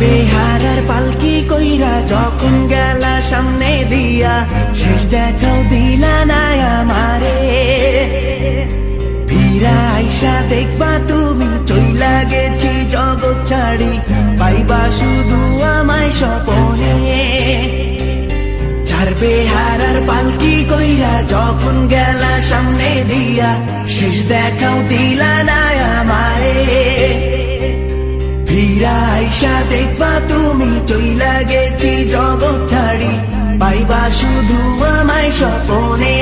বেহারার পালকি কইরা যখন গেলা সামনে দিয়া, শেষ দেখাও দিলা না আমারে। ফিরা আইসা দেখবা তুমি চইলা গেছি জগৎ ছাড়ি, পাইবা শুধু আমায় স্বপনে। চার বেহারার পালকি কইরা যখন গেলা সামনে দিয়া, শেষ দেখাও দিলা না আমারে। ফিরা আইসা দেখবা তুমি চইলা গেছি জগৎ ছাড়ি, পাইবা শুধু আমায় স্বপনে।